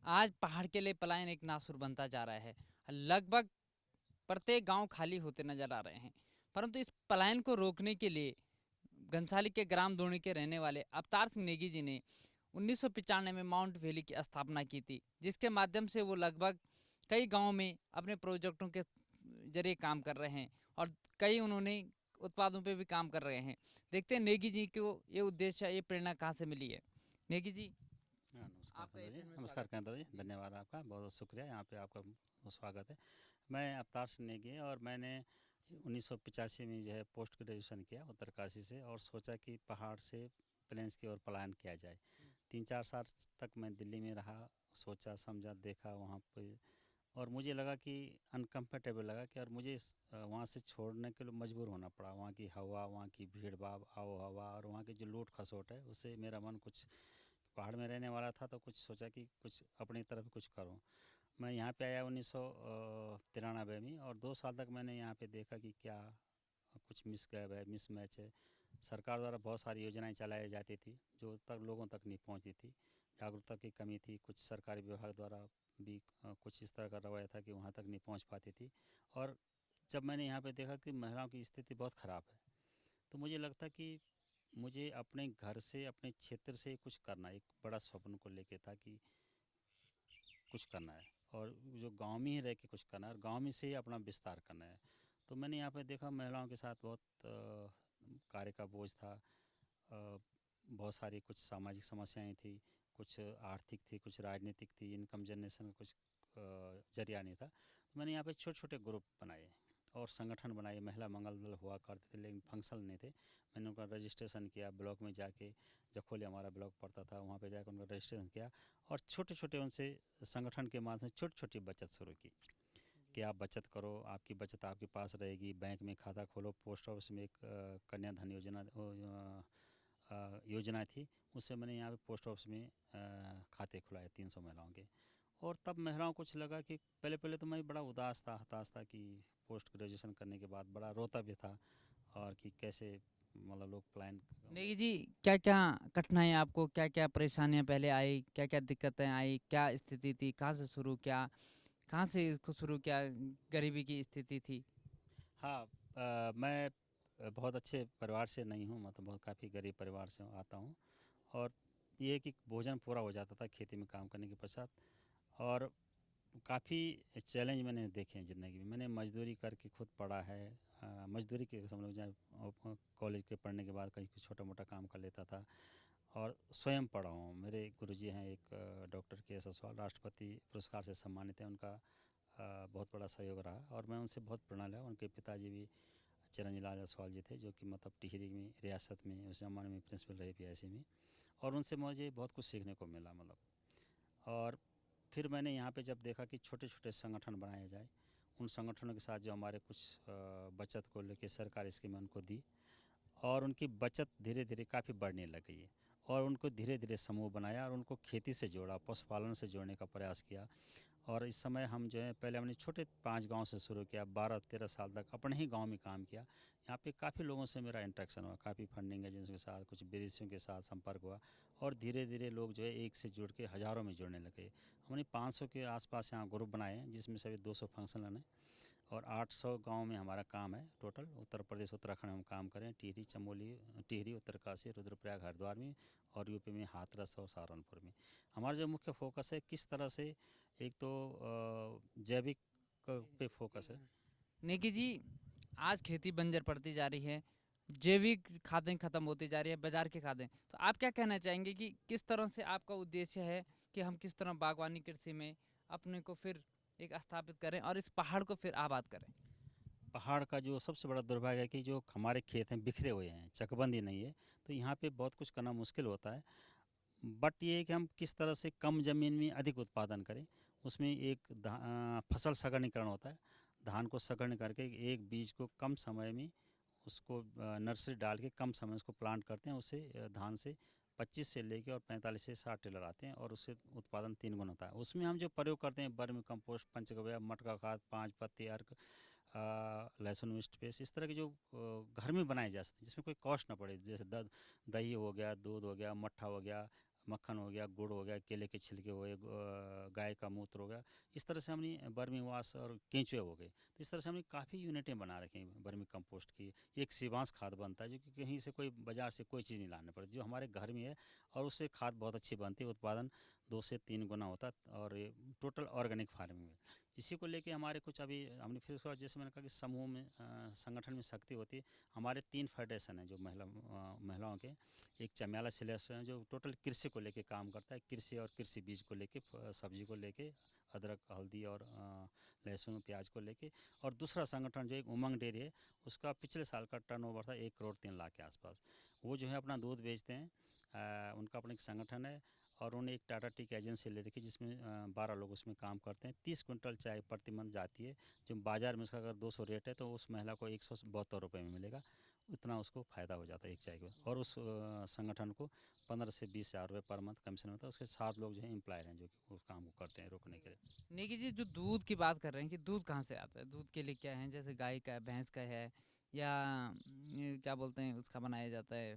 आज पहाड़ के लिए पलायन एक नासुर बनता जा रहा है। लगभग प्रत्येक गांव खाली होते नजर आ रहे हैं। परंतु इस पलायन को रोकने के लिए घनसाली के ग्राम धोनी के रहने वाले अवतार सिंह नेगी जी ने 1995 में माउंट वैली की स्थापना की थी, जिसके माध्यम से वो लगभग कई गांवों में अपने प्रोजेक्टों के जरिए काम कर रहे हैं और कई उन्होंने उत्पादों पे भी काम कर रहे हैं। देखते हैं नेगी जी को ये उद्देश्य, ये प्रेरणा कहाँ से मिली है। नेगी जी, हाँ, नमस्कार आपका केंद्र जी। एफएम में नमस्कार स्वागत है। केंद्र जी, धन्यवाद आपका, बहुत बहुत शुक्रिया, यहाँ पे आपका बहुत स्वागत है। मैं अवतार सिंह नेगी और मैंने 1985 में जो है पोस्ट ग्रेजुएशन किया उत्तरकाशी से और सोचा कि पहाड़ से प्लेन्स की ओर पलायन किया जाए। 3-4 साल तक मैं दिल्ली में रहा, सोचा समझा देखा वहाँ पे, और मुझे लगा कि अनकम्फर्टेबल लगा कि और मुझे वहाँ से छोड़ने के लिए मजबूर होना पड़ा। वहाँ की हवा, वहाँ की भीड़ भाड़, आओ हवा और वहाँ की जो लूट खसोट है, उससे मेरा मन कुछ, पहाड़ में रहने वाला था तो कुछ सोचा कि कुछ अपनी तरफ कुछ करूं। मैं यहाँ पे आया 1993 में और 2 साल तक मैंने यहाँ पे देखा कि क्या कुछ मिस गैप है, मिस मैच है। सरकार द्वारा बहुत सारी योजनाएं चलाई जाती थी जो तक लोगों तक नहीं पहुँची थी। जागरूकता की कमी थी, कुछ सरकारी विभाग द्वारा भी कुछ इस तरह का रवैया था कि वहाँ तक नहीं पहुँच पाती थी। और जब मैंने यहाँ पे देखा कि महिलाओं की स्थिति बहुत ख़राब है, तो मुझे लगता कि मुझे अपने घर से, अपने क्षेत्र से कुछ करना, एक बड़ा स्वप्न को लेके था कि कुछ करना है और जो गांव में ही रह के कुछ करना है और गांव में से ही अपना विस्तार करना है। तो मैंने यहाँ पे देखा महिलाओं के साथ बहुत कार्य का बोझ था। बहुत सारी कुछ सामाजिक समस्याएं थी, कुछ आर्थिक थी, कुछ राजनीतिक थी, इनकम जनरेशन का कुछ जरिया नहीं था। तो मैंने यहाँ पे छोटे छोटे ग्रुप बनाए और संगठन बनाए। महिला मंगल दल हुआ करते थे लेकिन फंक्शनल नहीं थे। मैंने उनका रजिस्ट्रेशन किया, ब्लॉक में जाके, जखोली हमारा ब्लॉक पड़ता था, वहाँ पे जाकर उनका रजिस्ट्रेशन किया और छोटे छोटे उनसे संगठन के माध्यम से छोटी छोटी बचत शुरू की कि आप बचत करो, आपकी बचत आपके पास रहेगी, बैंक में खाता खोलो। पोस्ट ऑफिस में एक कन्या धन योजना योजना थी, उससे मैंने यहाँ पे पोस्ट ऑफिस में खाते खुलाए 300 महिलाओं के। और तब महिलाओं को कुछ लगा कि पहले पहले तो मैं बड़ा उदास था, हताश था कि पोस्ट ग्रेजुएशन करने के बाद बड़ा रोता भी था और कि कैसे मतलब लोग प्लान। नेगी जी, क्या क्या कठिनाइयाँ आपको, क्या क्या परेशानियाँ पहले आई, क्या क्या दिक्कतें आई, क्या स्थिति थी, कहाँ से शुरू किया, कहाँ से इसको शुरू किया, गरीबी की स्थिति थी। हाँ, मैं बहुत अच्छे परिवार से नहीं हूँ, मतलब बहुत काफ़ी गरीब परिवार से आता हूँ। और ये है कि भोजन पूरा हो जाता था खेती में काम करने के पश्चात। और काफ़ी चैलेंज मैंने देखे हैं ज़िंदगी में। मैंने मजदूरी करके खुद पढ़ा है। मजदूरी के समझ जाए, कॉलेज के पढ़ने के बाद कहीं छोटा मोटा काम कर लेता था और स्वयं पढ़ा हूँ। मेरे गुरुजी हैं एक डॉक्टर के एस असवाल, राष्ट्रपति पुरस्कार से सम्मानित हैं। उनका बहुत बड़ा सहयोग रहा और मैं उनसे बहुत प्रेरणा लिया। उनके पिताजी भी चिरंजी लाल जायसवाल जी थे, जो कि मतलब टिहरी में रियासत में उस ज़माने में प्रिंसिपल रहे पीआईसी में। और उनसे मुझे बहुत कुछ सीखने को मिला मतलब। और फिर मैंने यहाँ पे जब देखा कि छोटे छोटे संगठन बनाए जाए, उन संगठनों के साथ जो हमारे कुछ बचत को लेकर सरकारी स्कीमें उनको दी और उनकी बचत धीरे धीरे काफ़ी बढ़ने लगी है। और उनको धीरे धीरे समूह बनाया और उनको खेती से जोड़ा, पशुपालन से जोड़ने का प्रयास किया। और इस समय हम जो है, पहले हमने छोटे 5 गांव से शुरू किया, 12-13 साल तक अपने ही गांव में काम किया। यहाँ पे काफ़ी लोगों से मेरा इंटरेक्शन हुआ, काफ़ी फंडिंग एजेंसियों के साथ, कुछ विदेशियों के साथ संपर्क हुआ और धीरे धीरे लोग जो है एक से जुड़ के हज़ारों में जुड़ने लगे। हमने 500 के आसपास यहाँ ग्रुप बनाए हैं, जिसमें सभी 200 फंक्शनल हैं और 800 गांव में हमारा काम है टोटल। उत्तर प्रदेश उत्तराखंड में हम काम करें, टिहरी चमोली, टिहरी उत्तरकाशी, रुद्रप्रयाग हरिद्वार में, और यूपी में हाथरस और सहारनपुर में। हमारा जो मुख्य फोकस है किस तरह से, एक तो जैविक पे फोकस है। नेगी जी, आज खेती बंजर पड़ती जा रही है, जैविक खादें खत्म होती जा रही है, बाजार की खादें, तो आप क्या कहना चाहेंगे कि किस तरह से आपका उद्देश्य है कि हम किस तरह बागवानी कृषि में अपने को फिर एक स्थापित करें और इस पहाड़ को फिर आबाद करें। पहाड़ का जो सबसे बड़ा दुर्भाग्य है कि जो हमारे खेत हैं बिखरे हुए हैं, चकबंदी नहीं है, तो यहाँ पे बहुत कुछ करना मुश्किल होता है। बट ये है कि हम किस तरह से कम ज़मीन में अधिक उत्पादन करें। उसमें एक फसल संकरीकरण होता है। धान को संकरण करके एक बीज को कम समय में उसको नर्सरी डाल के कम समय में उसको प्लांट करते हैं। उससे धान से 25 से लेके और 45 से 60 टेलर आते हैं और उससे उत्पादन 3 गुना होता है। उसमें हम जो प्रयोग करते हैं वर्मी कंपोस्ट, पंचगव्य, मटका खाद, 5 पत्ती अर्क, लहसुन मिस्ट पेस्ट, इस तरह के जो घर में बनाए जा सकते हैं जिसमें कोई कॉस्ट ना पड़े, जैसे दही हो गया, दूध हो गया, मट्ठा हो गया, मक्खन हो गया, गुड़ हो गया, केले के छिलके हो गए, गाय का मूत्र हो गया। इस तरह से हमने बर्मी वास और केंचुए हो गए, तो इस तरह से हमने काफ़ी यूनिटें बना रखी हैं बर्मी कंपोस्ट की। एक सीबांस खाद बनता है जो कि कहीं से कोई बाजार से कोई चीज़ नहीं लानी पड़ती, जो हमारे घर में है, और उससे खाद बहुत अच्छी बनती है, उत्पादन 2 से 3 गुना होता है, और ये टोटल ऑर्गेनिक फार्मिंग में। इसी को लेके हमारे कुछ अभी हमने फिर उसके बाद जैसे मैंने कहा कि समूह में संगठन में शक्ति होती है। हमारे 3 फेडरेशन हैं जो महिलाओं के। एक चम्याला सिलेक्शन है जो टोटल कृषि को लेके काम करता है, कृषि और कृषि बीज को लेके, सब्जी को लेके, अदरक, हल्दी और लहसुन प्याज को लेके। और दूसरा संगठन जो एक उमंग डेयरी है, उसका पिछले साल का टर्नओवर था 1 करोड़ 3 लाख के आसपास। वो जो है अपना दूध बेचते हैं, उनका अपना एक संगठन है, और उन्होंने एक टाटा टी की एजेंसी ले रखी जिसमें 12 लोग उसमें काम करते हैं। 30 क्विंटल चाय प्रति मंथ जाती है, जो बाज़ार में उसका अगर 200 रेट है तो उस महिला को 172 रुपये में मिलेगा। इतना उसको फ़ायदा हो जाता है एक चाय को, और उस संगठन को 15 से 20 हज़ार रुपये पर मंथ कमीशन होता है। उसके 7 लोग जो है एम्प्लॉयर हैं जो कि उस काम को करते हैं रोकने के लिए। नेगी जी, जो दूध की बात कर रहे हैं कि दूध कहाँ से आता है, दूध के लिए क्या है, जैसे गाय का है, भैंस का है, या क्या बोलते हैं उसका बनाया जाता है,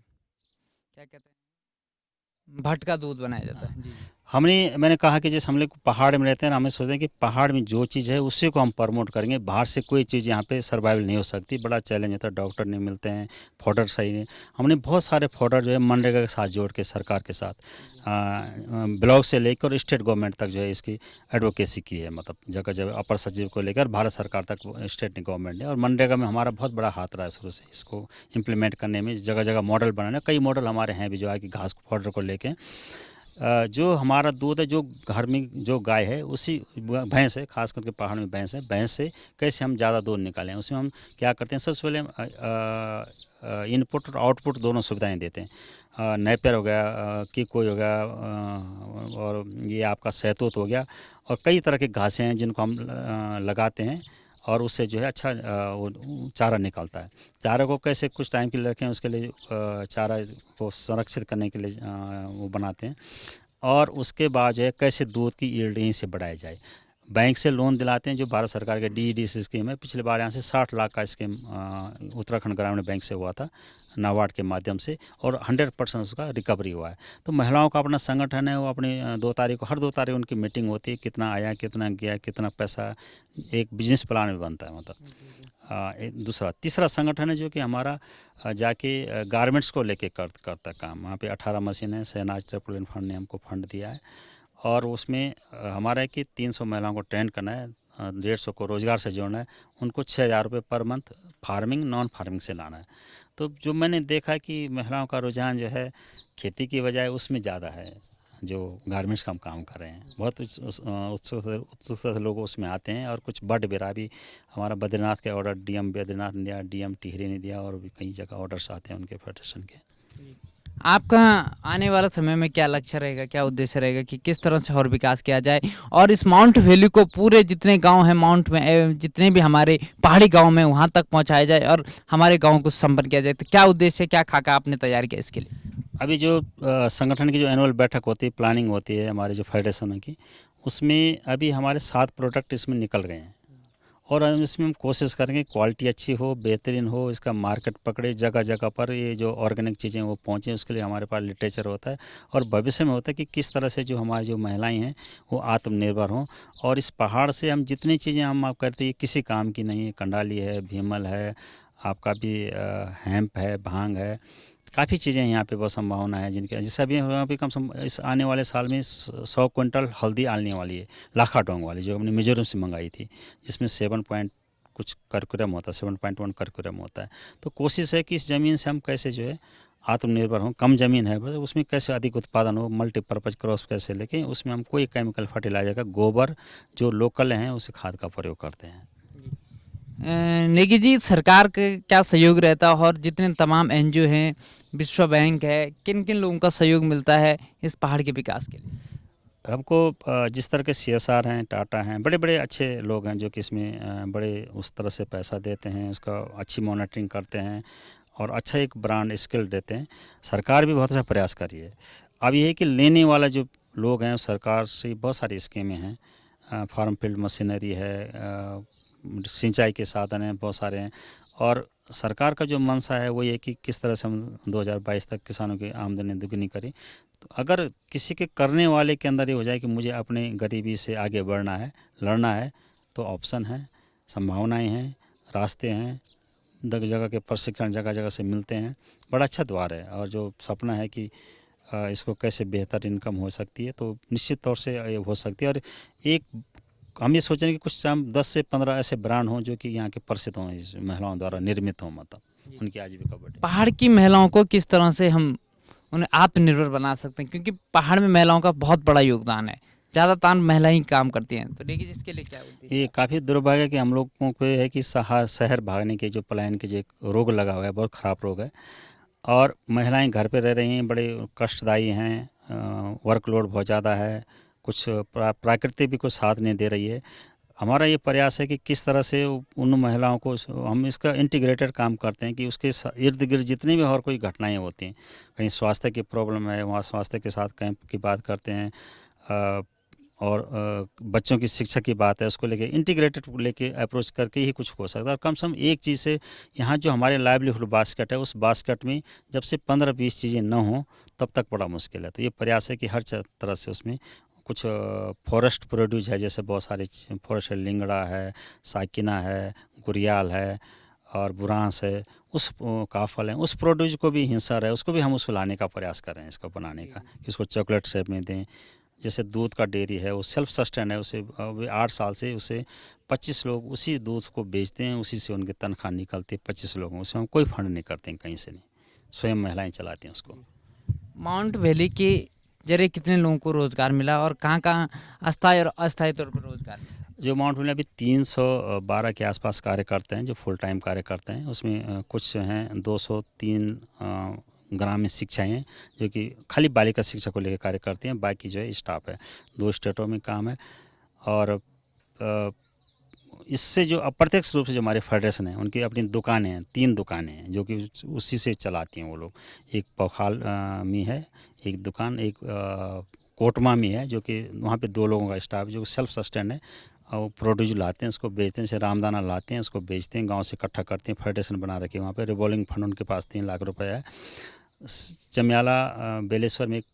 क्या कहते हैं, भट का दूध बनाया जाता हाँ, है जी। मैंने कहा कि जैसे हम लोग पहाड़ में रहते हैं ना, हमें सोचते हैं कि पहाड़ में जो चीज़ है उसी को हम प्रमोट करेंगे, बाहर से कोई चीज़ यहाँ पे सर्वाइवल नहीं हो सकती। बड़ा चैलेंज होता है, डॉक्टर नहीं मिलते हैं, फॉडर सही नहीं। हमने बहुत सारे फॉडर जो है मनरेगा के साथ जोड़ के, सरकार के साथ, ब्लॉक से लेकर और स्टेट गवर्नमेंट तक जो है इसकी एडवोकेसी की है, मतलब जगह जगह अपर सचिव को लेकर भारत सरकार तक स्टेट गवर्नमेंट ने। और मनरेगा में हमारा बहुत बड़ा हाथ रहा है शुरू से इसको इम्प्लीमेंट करने में, जगह जगह मॉडल बनाने। कई मॉडल हमारे हैं भी जो है कि घास पाउडर को लेके, जो हमारा दूध है, जो घर में जो गाय है, उसी भैंस है, खास करके पहाड़ में भैंस है, भैंस से कैसे हम ज़्यादा दूध निकालें, उसमें हम क्या करते हैं, सबसे पहले इनपुट और आउटपुट दोनों सुविधाएं देते हैं। नेपियर हो गया, कीकोई हो गया, और ये आपका सहतूत हो गया, और कई तरह की घासें हैं जिनको हम लगाते हैं, और उससे जो है अच्छा वो चारा निकलता है। चारा को कैसे कुछ टाइम के लिए रखें, उसके लिए चारा को संरक्षित करने के लिए वो बनाते हैं। और उसके बाद जो है कैसे दूध की यील्ड यहीं से बढ़ाई जाए। बैंक से लोन दिलाते हैं, जो भारत सरकार के DED स्कीम है। पिछले बार यहाँ से 60 लाख का स्कीम उत्तराखंड ग्रामीण बैंक से हुआ था, नाबार्ड के माध्यम से, और 100% उसका रिकवरी हुआ है। तो महिलाओं का अपना संगठन है, वो अपनी 2 तारीख को, हर 2 तारीख उनकी मीटिंग होती है, कितना आया, कितना गया, कितना पैसा, एक बिजनेस प्लान भी बनता है, मतलब। तीसरा संगठन है जो कि हमारा जाके गारमेंट्स को लेके करता काम। वहाँ पे 18 मशीन है, शहनाज ट्रिपलिन फंड ने हमको फंड दिया है, और उसमें हमारा है कि 300 महिलाओं को ट्रेन करना है, 150 को रोज़गार से जोड़ना है, उनको 6,000 रुपये per month farming non farming से लाना है। तो जो मैंने देखा कि महिलाओं का रुझान जो है खेती की बजाय उसमें ज़्यादा है, जो गारमेंट्स का हम काम कर रहे हैं। बहुत उत्सुकता से लोग उसमें आते हैं, और कुछ बड बेरा भी हमारा बद्रीनाथ के ऑर्डर DM बद्रीनाथ ने दिया, DM टिहरी ने दिया, और भी कई जगह ऑर्डर्स आते हैं उनके फेडरेशन के। आपका आने वाला समय में क्या लक्ष्य रहेगा, क्या उद्देश्य रहेगा कि किस तरह से और विकास किया जाए, और इस माउंट वैल्यू को पूरे जितने गांव हैं माउंट में, जितने भी हमारे पहाड़ी गांव में, वहां तक पहुंचाया जाए और हमारे गांव को संपन्न किया जाए? तो क्या उद्देश्य, क्या खाका आपने तैयार किया इसके लिए? अभी जो संगठन की जो एनुअल बैठक होती है, प्लानिंग होती है हमारे जो फेडरेशन की, उसमें अभी हमारे 7 प्रोडक्ट इसमें निकल गए हैं, और हम इसमें कोशिश करेंगे क्वालिटी अच्छी हो, बेहतरीन हो, इसका मार्केट पकड़े, जगह जगह पर ये जो ऑर्गेनिक चीज़ें वो पहुँचें। उसके लिए हमारे पास लिटरेचर होता है, और भविष्य में होता है कि किस तरह से जो हमारी जो महिलाएं हैं वो आत्मनिर्भर हों। और इस पहाड़ से हम जितनी चीज़ें हम आप करते हैं किसी काम की नहीं है, कंडाली है, भीमल है, आपका भी हेम्प है, भांग है, काफ़ी चीज़ें यहाँ पे बहुत संभावना है जिनके, जैसे अभी यहाँ पे कम से कम इस आने वाले साल में 100 क्विंटल हल्दी आने वाली है, लाखाडोंग वाली, जो हमने मिजोरम से मंगाई थी, जिसमें 7 पॉइंट कुछ कर्कुरम होता है, 7.1 कर्कुरम होता है। तो कोशिश है कि इस ज़मीन से हम कैसे जो है आत्मनिर्भर हों। कम ज़मीन है बस, उसमें कैसे अधिक उत्पादन हो, मल्टीपर्पज़ क्रॉप कैसे लेके, उसमें हम कोई केमिकल फर्टिलाइजर का, गोबर जो लोकल हैं उस खाद का प्रयोग करते हैं। नेगी जी, सरकार का क्या सहयोग रहता है, और जितने तमाम NGO हैं, विश्व बैंक है, किन किन लोगों का सहयोग मिलता है इस पहाड़ के विकास के लिए? हमको जिस तरह के CSR हैं, टाटा हैं, बड़े बड़े अच्छे लोग हैं जो कि इसमें बड़े उस तरह से पैसा देते हैं, उसका अच्छी मॉनिटरिंग करते हैं, और अच्छा एक ब्रांड स्किल देते हैं। सरकार भी बहुत अच्छा प्रयास कर रही है। अब ये है कि लेने वाला जो लोग हैं, सरकार से बहुत सारी स्कीमें हैं, फार्म फील्ड मशीनरी है, सिंचाई के साधन हैं, बहुत सारे हैं। और सरकार का जो मंशा है वो ये कि किस तरह से हम 2022 तक किसानों की आमदनी दुगनी करें। तो अगर किसी के करने वाले के अंदर ये हो जाए कि मुझे अपने गरीबी से आगे बढ़ना है, लड़ना है, तो ऑप्शन है, संभावनाएं हैं, रास्ते हैं, जगह जगह के प्रशिक्षण जगह जगह से मिलते हैं। बड़ा अच्छा द्वार है। और जो सपना है कि इसको कैसे बेहतर इनकम हो सकती है, तो निश्चित तौर से ये हो सकती है। और एक हम ये सोच रहे हैं कि कुछ हम 10 से 15 ऐसे ब्रांड हों जो कि यहाँ के प्रसिद्ध हों, इस महिलाओं द्वारा निर्मित हों, मतलब उनकी आजीविका बढ़े। पहाड़ की महिलाओं को किस तरह से हम उन्हें आत्मनिर्भर बना सकते हैं, क्योंकि पहाड़ में महिलाओं का बहुत बड़ा योगदान है, ज़्यादातर महिलाएं ही काम करती हैं, तो देखिए जिसके लिए क्या उद्देश्य ये है? काफ़ी दुर्भाग्य कि हम लोगों को है कि शहर भागने के जो पलायन के जो एक रोग लगा हुआ है, बहुत ख़राब रोग है। और महिलाएं घर पे रह रही हैं, बड़े कष्टदायी हैं, वर्कलोड बहुत ज़्यादा है, कुछ प्रकृति भी कुछ साथ नहीं दे रही है। हमारा ये प्रयास है कि किस तरह से उन महिलाओं को हम इसका इंटीग्रेटेड काम करते हैं कि उसके इर्द गिर्द जितनी भी और कोई घटनाएं होती हैं, कहीं स्वास्थ्य की प्रॉब्लम है, वहाँ स्वास्थ्य के साथ कैंप की बात करते हैं, और बच्चों की शिक्षा की बात है, उसको लेके इंटीग्रेटेड लेके अप्रोच करके ही कुछ हो सकता है। और कम से कम एक चीज़ से यहाँ जो हमारे लाइवलीहुड बास्केट है, उस बास्केट में जब से 15-20 चीज़ें न हों तब तक बड़ा मुश्किल है। तो ये प्रयास है कि हर तरह से उसमें कुछ फॉरेस्ट प्रोड्यूस है, जैसे बहुत सारे फॉरेस्ट है, लिंगड़ा है, साइकिना है, गुरियाल है और बुरांस है, उस काफल है, उस प्रोड्यूस को भी हिंसर है, उसको भी हम उसको लाने का प्रयास कर रहे हैं, इसको बनाने का, कि उसको चॉकलेट शेप में दें। जैसे दूध का डेयरी है, वो सेल्फ सस्टेन है, उसे 8 साल से उसे 25 लोग उसी दूध को बेचते हैं, उसी से उनकी तनख्वाह निकलती है 25 लोगों, उसमें हम कोई फंड नहीं करते हैं कहीं से नहीं, स्वयं महिलाएं चलाती हैं उसको। माउंट वैली के जरिए कितने लोगों को रोजगार मिला और कहाँ कहाँ अस्थायी और अस्थायी तौर पर रोजगार मिला? जो माउंट वैली अभी 312 के आसपास कार्य करते हैं, जो फुल टाइम कार्य करते हैं, उसमें कुछ हैं 203 ग्रामीण शिक्षाएँ हैं जो कि खाली बालिका शिक्षा को लेकर कार्य करती हैं, बाकी जो है स्टाफ है, 2 स्टेटों में काम है। और इससे जो अप्रत्यक्ष रूप से जो हमारे फेडरेशन है, उनकी अपनी दुकानें हैं, 3 दुकानें हैं जो कि उसी से चलाती हैं वो लोग। एक पौखाल में है एक दुकान, एक कोटमा में है, जो कि वहाँ पे 2 लोगों का स्टाफ जो सेल्फ सस्टेन है, और प्रोड्यूस लाते हैं, उसको बेचते हैं, जैसे रामदाना लाते हैं, उसको बेचते हैं, गांव से इकट्ठा करते हैं, फेडरेशन बना रखी है वहाँ पे, रिवॉल्विंग फंड उनके पास 3 लाख रुपए है। चमियाला बेलेश्वर में एक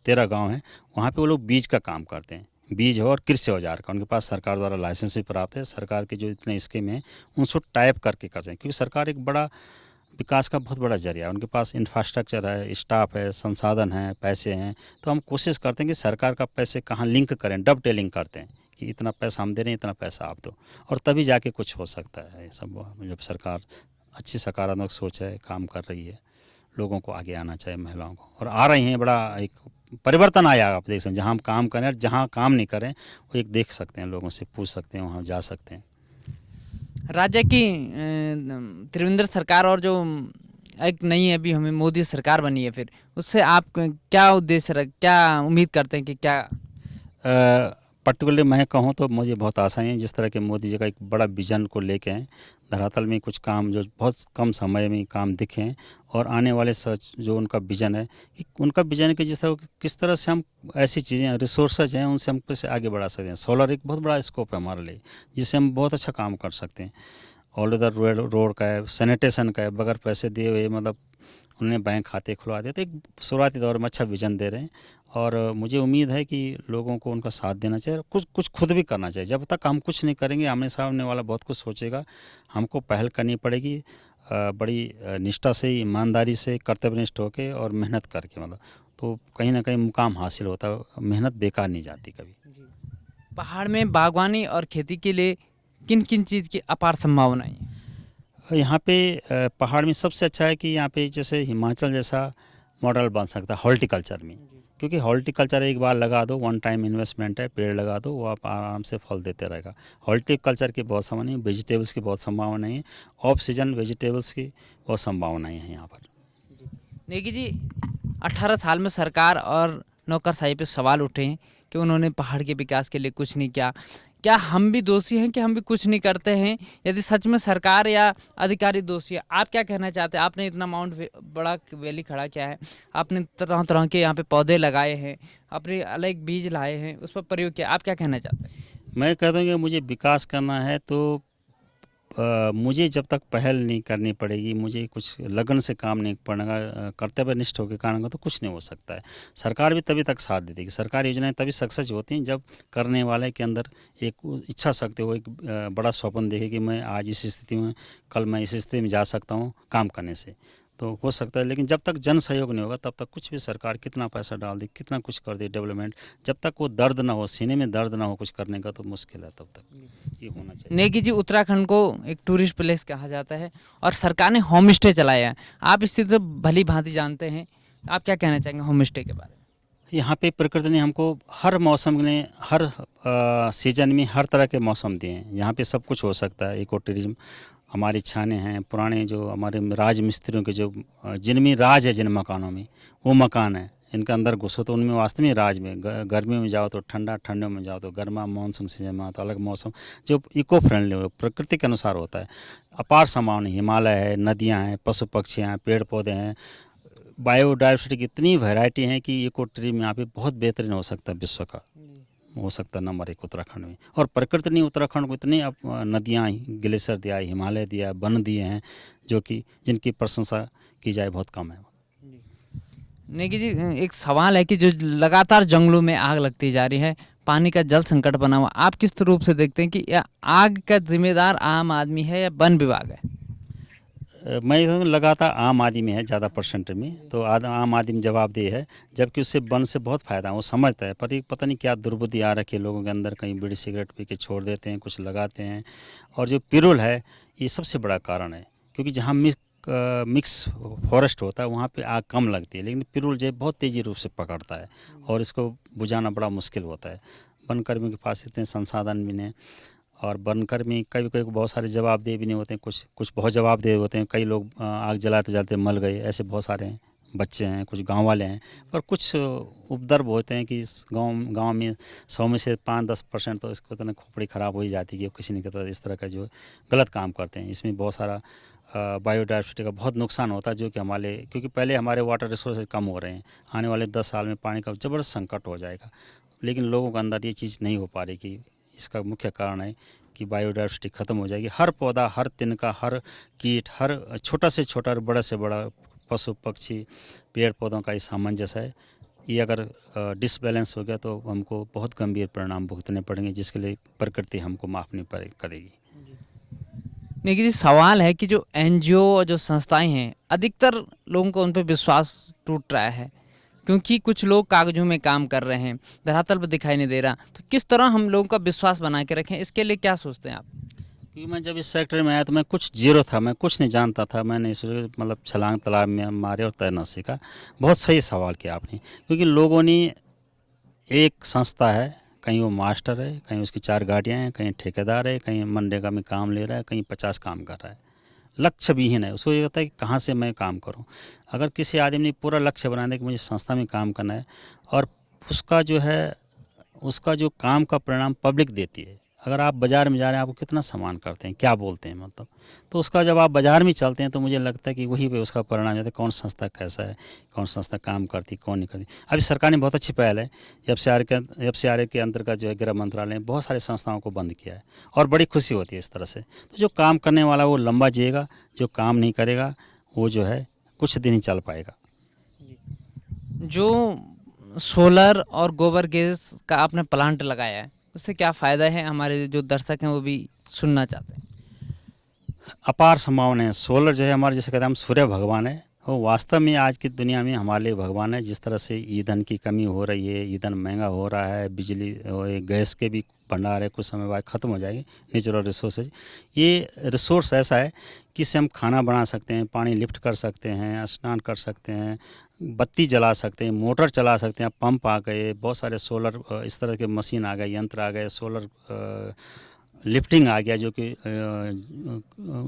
13 गाँव है, वहाँ पे वो लोग बीज का काम करते हैं, बीज और कृषि औजार का, उनके पास सरकार द्वारा लाइसेंस भी प्राप्त है। सरकार के जो इतने स्कीम हैं उनसे टाइप करके करते हैं, क्योंकि सरकार एक बड़ा विकास का बहुत बड़ा जरिया है, उनके पास इंफ्रास्ट्रक्चर है, स्टाफ है, संसाधन है, पैसे हैं। तो हम कोशिश करते हैं कि सरकार का पैसे कहाँ लिंक करें, डब टेलिंग करते हैं कि इतना पैसा हम दे रहे हैं, इतना पैसा आप दो, और तभी जाके कुछ हो सकता है। ये सब जब सरकार अच्छी सकारात्मक सोच है, काम कर रही है, लोगों को आगे आना चाहिए, महिलाओं को, और आ रही हैं, बड़ा एक परिवर्तन आया। आप देख सकते हैं, जहाँ हम काम करें और जहाँ काम नहीं करें, वो एक देख सकते हैं, लोगों से पूछ सकते हैं, वहाँ जा सकते हैं। राज्य की त्रिवेंद्र सरकार और जो एक नई अभी हमें मोदी सरकार बनी है, फिर उससे आप क्या उद्देश्य क्या उम्मीद करते हैं कि क्या? पर्टिकुलरली मैं कहूँ तो मुझे बहुत आशाएं हैं, जिस तरह के मोदी जी का एक बड़ा विजन को लेके हैं, धरातल में कुछ काम जो बहुत कम समय में काम दिखे हैं, और आने वाले सच जो उनका विजन है, उनका विजन है कि जिस तरह किस तरह से हम ऐसी चीज़ें रिसोर्सेज हैं उनसे हम कैसे आगे बढ़ा सकते हैं। सोलर एक बहुत बड़ा स्कोप है हमारे लिए, जिससे हम बहुत अच्छा काम कर सकते हैं। ऑल ओवर रोड का है, सैनिटेशन का है, बगैर पैसे दिए हुए, मतलब उन्होंने बैंक खाते खुलवा दिए। तो एक शुरुआती दौर में अच्छा विजन दे रहे हैं, और मुझे उम्मीद है कि लोगों को उनका साथ देना चाहिए, कुछ कुछ खुद भी करना चाहिए। जब तक हम कुछ नहीं करेंगे, आमने सामने वाला बहुत कुछ सोचेगा, हमको पहल करनी पड़ेगी, बड़ी निष्ठा से, ईमानदारी से, कर्तव्यनिष्ठ होकर और मेहनत करके, मतलब तो कहीं ना कहीं मुकाम हासिल होता है, मेहनत बेकार नहीं जाती कभी। पहाड़ में बागवानी और खेती के लिए किन किन चीज़ की अपार संभावनाएं हैं? यहाँ पे पहाड़ में सबसे अच्छा है कि यहाँ पे जैसे हिमाचल जैसा मॉडल बन सकता है हॉर्टिकल्चर में, क्योंकि हॉर्टिकल्चर एक बार लगा दो, 1 टाइम इन्वेस्टमेंट है, पेड़ लगा दो, वो आप आराम से फल देते रहेगा। हॉर्टिकल्चर की बहुत संभावना है, वेजिटेबल्स की बहुत संभावना है, ऑफ सीजन वेजिटेबल्स की बहुत संभावनाएं हैं यहाँ पर। नेगी जी, 18 साल में सरकार और नौकरशाही पे सवाल उठे हैं कि उन्होंने पहाड़ के विकास के लिए कुछ नहीं किया। क्या हम भी दोषी हैं कि हम भी कुछ नहीं करते हैं? यदि सच में सरकार या अधिकारी दोषी है, आप क्या कहना चाहते हैं? आपने इतना बड़ा वैली खड़ा किया है, आपने तरह तरह के यहाँ पे पौधे लगाए हैं, अपने अलग बीज लाए हैं, उस पर प्रयोग किया, आप क्या कहना चाहते हैं? मैं कहता हूँ कि मुझे विकास करना है तो मुझे जब तक पहल नहीं करनी पड़ेगी, मुझे कुछ लगन से काम नहीं पड़ेगा, कर्तव्यनिष्ठ होकर काम तो कुछ नहीं हो सकता है। सरकार भी तभी तक साथ दे देगी। सरकारी योजनाएं तभी सक्सेस होती हैं जब करने वाले के अंदर एक इच्छा शक्ति हो, एक बड़ा स्वप्न देखे कि मैं आज इस स्थिति में, कल मैं इस स्थिति में जा सकता हूँ काम करने से, तो हो सकता है। लेकिन जब तक जन सहयोग नहीं होगा तब तक कुछ भी सरकार कितना पैसा डाल दे, कितना कुछ कर दे डेवलपमेंट, जब तक वो दर्द ना हो, सीने में दर्द ना हो कुछ करने का, तो मुश्किल है। तब तक ये होना चाहिए। नेगी जी, उत्तराखंड को एक टूरिस्ट प्लेस कहा जाता है और सरकार ने होम स्टे चलाया है। आप इस चीज़ से भली भांति जानते हैं, आप क्या कहना चाहेंगे होम स्टे के बारे में? यहाँ पे प्रकृति ने हमको हर मौसम में, हर सीजन में हर तरह के मौसम दिए हैं। यहाँ पे सब कुछ हो सकता है। इको टूरिज्म हमारी छाने हैं, पुराने जो हमारे राज मिस्त्रियों के जो जिनमें राज है, जिन मकानों में वो मकान है, इनके अंदर घुसो तो उनमें वास्तव में राज में, गर्मियों में जाओ तो ठंडा, ठंडियों में जाओ तो गर्मा, मानसून सीजन में तो अलग मौसम, जो इको फ्रेंडली हो, प्रकृति के अनुसार होता है। अपार संभावना, हिमालय है, नदियाँ हैं, पशु पक्षी हैं, पेड़ पौधे हैं, बायोडाइवर्सिटी की इतनी वैरायटी है कि इको टूरिज्म यहाँ पे बहुत बेहतरीन हो सकता है। विश्व का हो सकता है नंबर 1 उत्तराखंड में। और प्रकृति ने उत्तराखंड को इतनी नदियाँ, ग्लेशियर दिया है, हिमालय दिया है, वन दिए हैं, जो कि जिनकी प्रशंसा की जाए बहुत कम है। नेगी जी, एक सवाल है कि जो लगातार जंगलों में आग लगती जा रही है, पानी का जल संकट बना हुआ, आप किस रूप से देखते हैं कि यह आग का जिम्मेदार आम आदमी है या वन विभाग है? मैं कहूँ लगातार आम आदमी है ज़्यादा परसेंट में, तो आम आदमी जवाबदेह है, जबकि उससे वन से बहुत फ़ायदा है, वो समझता है। पर पता नहीं क्या दुर्बुद्धि आ रखी है लोगों के अंदर, कहीं बीड़ी सिगरेट पी के छोड़ देते हैं, कुछ लगाते हैं। और जो पिरुल है, ये सबसे बड़ा कारण है, क्योंकि जहाँ मिक्स फॉरेस्ट होता है वहाँ पे आग कम लगती है, लेकिन पिरुल जो है बहुत तेज़ी रूप से पकड़ता है और इसको बुझाना बड़ा मुश्किल होता है। वन कर्मियों के पास इतने संसाधन भी नहीं, और बनकर्मी कभी कभी बहुत सारे जवाबदेह भी नहीं होते हैं, कुछ बहुत जवाबदेह होते हैं। कई लोग आग जलाते जलाते मर गए, ऐसे बहुत सारे हैं, बच्चे हैं, कुछ गांव वाले हैं। पर कुछ उपद्रव होते हैं कि इस गांव में 100 में से 5-10% तो इसको तो खोपड़ी ख़राब हो ही जाती है कि किसी न किसी इस तरह का जो गलत काम करते हैं। इसमें बहुत सारा बायोडाइवर्सिटी का बहुत नुकसान होता है, जो कि हमारे, क्योंकि पहले हमारे वाटर रिसोर्सेज कम हो रहे हैं, आने वाले 10 साल में पानी का ज़बरदस्त संकट हो जाएगा। लेकिन लोगों के अंदर ये चीज़ नहीं हो पा रही कि इसका मुख्य कारण है कि बायोडाइवर्सिटी ख़त्म हो जाएगी। हर पौधा, हर तिनका, हर कीट, हर छोटा से छोटा और बड़ा से बड़ा पशु पक्षी, पेड़ पौधों का ये सामंजस्य है। ये अगर डिसबैलेंस हो गया तो हमको बहुत गंभीर परिणाम भुगतने पड़ेंगे, जिसके लिए प्रकृति हमको माफ़ नहीं करेगी। नेगी जी, सवाल है कि जो एनजीओ और जो संस्थाएं हैं, अधिकतर लोगों को उन पर विश्वास टूट रहा है, क्योंकि कुछ लोग कागजों में काम कर रहे हैं, धरातल पर दिखाई नहीं दे रहा। तो किस तरह हम लोगों का विश्वास बना के रखें, इसके लिए क्या सोचते हैं आप? क्योंकि मैं जब इस सेक्टर में आया तो मैं कुछ जीरो था, मैं कुछ नहीं जानता था। मैंने इस मतलब छलांग तालाब में मारे और तैरना सीखा। बहुत सही सवाल किया आपने, क्योंकि लोगों ने, एक संस्था है, कहीं वो मास्टर है, कहीं उसकी 4 गाड़ियाँ हैं, कहीं ठेकेदार है, कहीं मनरेगा में काम ले रहा है, कहीं 50 काम कर रहा है, लक्ष्य विहीन है। उसको ये होता है कि कहाँ से मैं काम करूँ। अगर किसी आदमी ने पूरा लक्ष्य बना दिया कि मुझे संस्था में काम करना है, और उसका जो है, उसका जो काम का परिणाम पब्लिक देती है। अगर आप बाज़ार में जा रहे हैं, आपको कितना सम्मान करते हैं, क्या बोलते हैं, मतलब, तो उसका जब आप बाज़ार में चलते हैं तो मुझे लगता है कि वही पे उसका परिणाम जाता है, कौन संस्था कैसा है, कौन संस्था काम करती, कौन नहीं करती। अभी सरकार ने बहुत अच्छी पहल है, FCRA के अंतर्गत जो है गृह मंत्रालय ने बहुत सारी संस्थाओं को बंद किया है, और बड़ी खुशी होती है इस तरह से। तो जो काम करने वाला वो लंबा जिएगा, जो काम नहीं करेगा वो जो है कुछ दिन ही चल पाएगा। जो सोलर और गोबर गैस का आपने प्लांट लगाया है, उससे क्या फ़ायदा है, हमारे जो दर्शक हैं वो भी सुनना चाहते हैं। अपार संभावना है। सोलर जो है हमारे, जैसे कहते हैं हम, सूर्य भगवान है। वो वास्तव में आज की दुनिया में हमारे लिए भगवान है। जिस तरह से ईंधन की कमी हो रही है, ईंधन महंगा हो रहा है, बिजली गैस के भी भंडार है, कुछ समय बाद ख़त्म हो जाएगी, नेचुरल रिसोर्सेज। ये रिसोर्स ऐसा है कि इससे हम खाना बना सकते हैं, पानी लिफ्ट कर सकते हैं, स्नान कर सकते हैं, बत्ती जला सकते हैं, मोटर चला सकते हैं, पंप आ गए, बहुत सारे सोलर इस तरह के मशीन आ गए, यंत्र आ गए, सोलर लिफ्टिंग आ गया, जो कि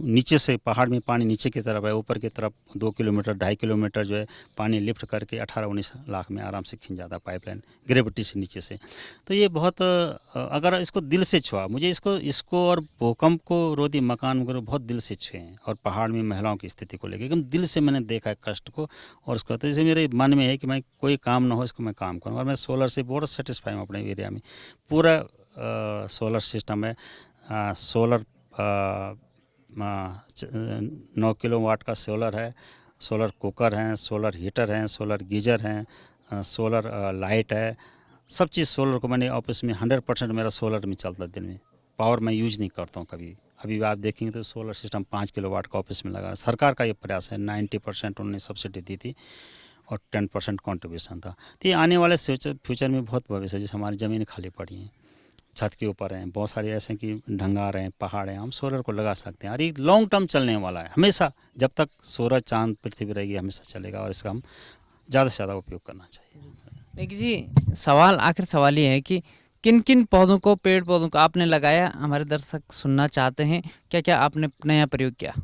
नीचे से पहाड़ में पानी नीचे की तरफ है, ऊपर की तरफ 2 किलोमीटर 2.5 किलोमीटर जो है पानी लिफ्ट करके 18-19 लाख में आराम से खींच जाता है पाइपलाइन, ग्रेविटी से नीचे से। तो ये बहुत, अगर इसको दिल से छुआ, मुझे इसको और भूकंप को रोधी मकान वगैरह बहुत दिल से छुए हैं, और पहाड़ में महिलाओं की स्थिति को लेकर एकदम दिल से मैंने देखा है कष्ट को, और उसको तो इसे मेरे मन में है कि मैं कोई काम ना हो, इसको मैं काम करूँ। और मैं सोलर से बहुत सेटिस्फाई हूँ अपने एरिया में। पूरा सोलर सिस्टम है, सोलर 9 किलोवाट का सोलर है, सोलर कुकर हैं, सोलर हीटर हैं, सोलर गीजर हैं, सोलर लाइट है, सब चीज़ सोलर को मैंने ऑफिस में 100% मेरा सोलर में चलता है। दिन में पावर मैं यूज नहीं करता हूँ कभी। अभी आप देखेंगे तो सोलर सिस्टम 5 किलोवाट का ऑफिस में लगा है। सरकार का ये प्रयास है। 90% उन्होंने सब्सिडी दी थी और 10% कॉन्ट्रीब्यूशन था। तो ये आने वाले फ्यूचर में बहुत भविष्य है। जैसे हमारी ज़मीन खाली पड़ी हैं, छत के ऊपर हैं, बहुत सारे ऐसे कि ढंगार हैं, पहाड़ हैं, हम सोलर को लगा सकते हैं। और ये लॉन्ग टर्म चलने वाला है, हमेशा जब तक सूरज चांद पृथ्वी रहेगी हमेशा चलेगा, और इसका हम ज़्यादा से ज़्यादा उपयोग करना चाहिए। देखिए जी, आखिर सवाल ये है कि किन किन पौधों को, पेड़ पौधों को आपने लगाया, हमारे दर्शक सुनना चाहते हैं। क्या क्या आपने नया प्रयोग किया?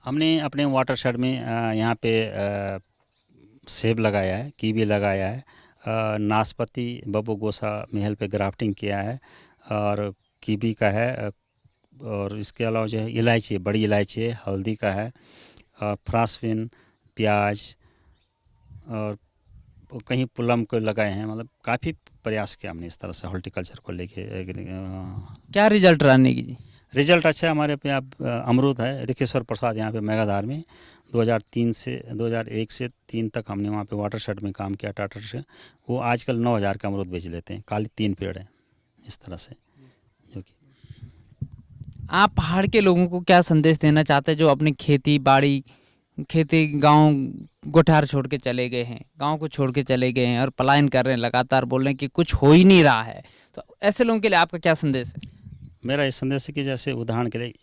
हमने अपने वाटर शेड में यहाँ पे सेब लगाया है, कीवी लगाया है, नाशपाती बब्बू गोसा महल पे ग्राफ्टिंग किया है, और कीवी का है, और इसके अलावा जो है इलायची, बड़ी इलायची है, हल्दी का है, फ्रांसबिन, प्याज, और कहीं पुलम को लगाए हैं। मतलब काफ़ी प्रयास किया हमने इस तरह से हॉर्टिकल्चर को लेके। क्या रिजल्ट रहा नेगी जी? रिजल्ट अच्छा है। हमारे पे आप अमरूद है, रिकेश्वर प्रसाद यहाँ पे मेगाधार में 2001 से 3 तक हमने वहाँ पे वाटर शेड में काम किया टाटा से। वो आजकल 9,000 का अमरूद बेच लेते हैं। खाली 3 पेड़ हैं इस तरह से। जो कि आप पहाड़ के लोगों को क्या संदेश देना चाहते हैं जो अपनी खेती गांव गोठार छोड़ के चले गए हैं, गांव को छोड़ के चले गए हैं और पलायन कर रहे हैं, लगातार बोल रहे हैं कि कुछ हो ही नहीं रहा है, तो ऐसे लोगों के लिए आपका क्या संदेश है? मेरा ये संदेश है कि जैसे उदाहरण के लिए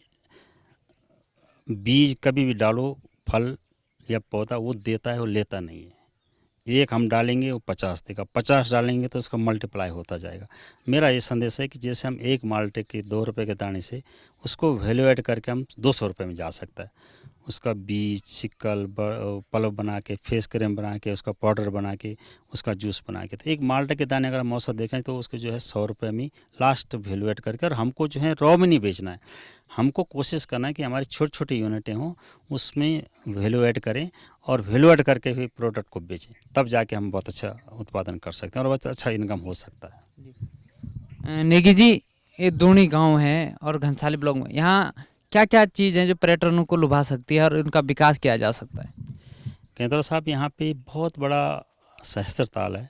बीज कभी भी डालो, फल या पौधा वो देता है, वो लेता नहीं है। एक हम डालेंगे वो 50 देगा, 50 डालेंगे तो उसका मल्टीप्लाई होता जाएगा। मेरा ये संदेश है कि जैसे हम एक माल्टे के 2 रुपये के दाने से उसको वैल्यूएट करके हम 200 रुपये में जा सकता है। उसका बीज, सिक्कल, पल्प बना के, फेस क्रीम बना के, उसका पाउडर बना के, उसका जूस बना के, तो एक माल्टे के दाने अगर हम औसत देखें तो उसको जो है 100 रुपये में लास्ट वैल्यूएट करके, और हमको जो है रॉ में नहीं बेचना है। हमको कोशिश करना है कि हमारी छोटी छोटी यूनिटें हों, उसमें वैल्यू ऐड करें और वैल्यू ऐड करके भी प्रोडक्ट को बेचें, तब जाके हम बहुत अच्छा उत्पादन कर सकते हैं और बहुत अच्छा इनकम हो सकता है। नेगी जी, ये दूनी गांव है और घनसाली ब्लॉक में, यहाँ क्या क्या चीज़ है जो पर्यटकों को लुभा सकती है और उनका विकास किया जा सकता है? केंद्र साहब, यहाँ पे बहुत बड़ा सहस्त्र ताल है,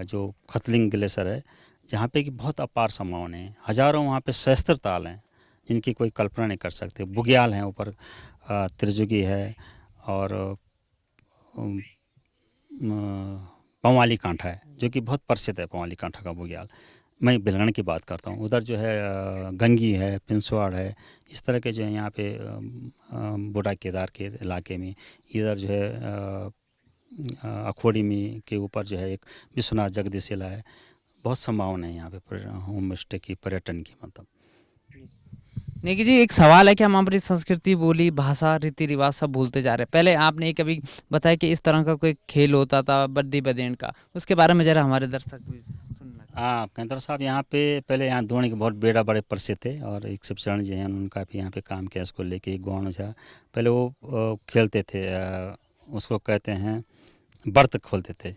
जो खतलिंग ग्लेशियर है, जहाँ पे कि बहुत अपार संभावना है। हज़ारों वहाँ पे सहस्त्र ताल हैं जिनकी कोई कल्पना नहीं कर सकते। बुग्याल हैं ऊपर, त्रिजुगी है, और पंवाली कांठा है जो कि बहुत प्रसिद्ध है। पंवाली कांठा का बुग्याल, मैं बेलगण की बात करता हूँ। उधर जो है गंगी है, पिंसवाड़ है, इस तरह के जो है यहाँ पे बूढ़ा केदार के इलाके में, इधर जो है अखोड़ी में के ऊपर जो है एक विश्वनाथ जगदीशिला है। बहुत संभावना है यहाँ पे होम स्टे की, पर्यटन की। मतलब नेगी जी, एक सवाल है कि हम हमारी संस्कृति, बोली, भाषा, रीति रिवाज सब भूलते जा रहे हैं। पहले आपने कभी बताया कि इस तरह का कोई खेल होता था बद्दी बदेन का, उसके बारे में ज़रा हमारे दर्शक भी सुनना। हाँ केंद्र साहब, यहाँ पे पहले यहाँ द्रोणी के बहुत बेड़ा बड़े प्रसिद्ध थे, और एक शिवचरण जी हैं, उनका भी यहाँ पे काम किया इसको लेके। एक गौण था, पहले वो खेलते थे, उसको कहते हैं बर्त खोलते थे।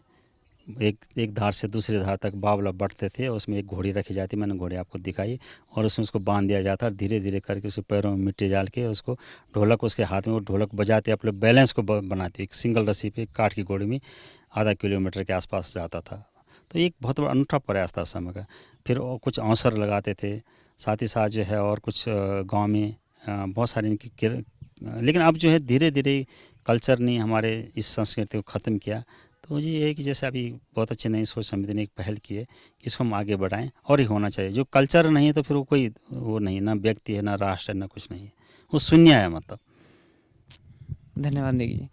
एक धार से दूसरी धार तक बावला बढ़ते थे, उसमें एक घोड़ी रखी जाती, मैंने घोड़ी आपको दिखाई, और उसमें उसको बांध दिया जाता, और धीरे धीरे करके उसके पैरों में मिट्टी डाल के उसको ढोलक उसके हाथ में, वो ढोलक बजाते अपने बैलेंस को बनाते। एक सिंगल रस्सी पे काठ की घोड़ी में आधा किलोमीटर के आसपास जाता था। तो एक बहुत बड़ा अनूठा प्रयास था उस समय का। फिर कुछ अवसर लगाते थे, साथ ही साथ जो है और कुछ गाँव में बहुत सारे इनकी, लेकिन अब जो है धीरे धीरे कल्चर ने हमारे इस संस्कृति को ख़त्म किया। तो मुझे ये है कि जैसे अभी बहुत अच्छी नई सोच समिति ने एक पहल की है कि इसको हम आगे बढ़ाएं, और ही होना चाहिए। जो कल्चर नहीं है तो फिर वो कोई वो नहीं, ना व्यक्ति है, ना राष्ट्र है, ना कुछ नहीं है, वो शून्य है मतलब। धन्यवाद नेगी जी।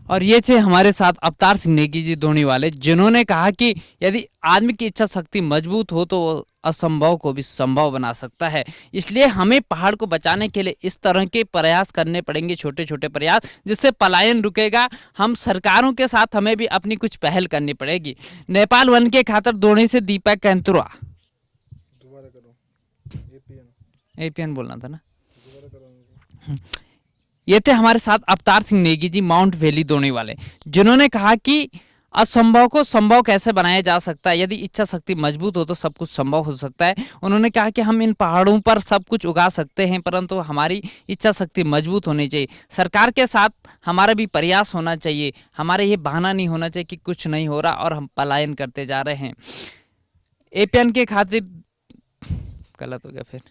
और ये थे हमारे साथ अवतार सिंह नेगी जी दोनी वाले, जिन्होंने कहा कि यदि आदमी की इच्छा शक्ति मजबूत हो तो वो असंभव को भी संभव बना सकता है। इसलिए हमें पहाड़ को बचाने के लिए इस तरह के प्रयास करने पड़ेंगे, छोटे छोटे प्रयास, जिससे पलायन रुकेगा। हम सरकारों के साथ हमें भी अपनी कुछ पहल करनी पड़ेगी। नेपाल वन के खातर दोनी से दीपक कैंतुरा, दोबारा करो, एपीएन बोलना था ना। ये थे हमारे साथ अवतार सिंह नेगी जी, माउंट वैली दोनी वाले, जिन्होंने कहा कि असंभव को संभव कैसे बनाया जा सकता है। यदि इच्छा शक्ति मजबूत हो तो सब कुछ संभव हो सकता है। उन्होंने कहा कि हम इन पहाड़ों पर सब कुछ उगा सकते हैं, परंतु हमारी इच्छा शक्ति मजबूत होनी चाहिए। सरकार के साथ हमारा भी प्रयास होना चाहिए। हमारे ये बहाना नहीं होना चाहिए कि कुछ नहीं हो रहा और हम पलायन करते जा रहे हैं। एपीएन के खातिर गलत हो गया फिर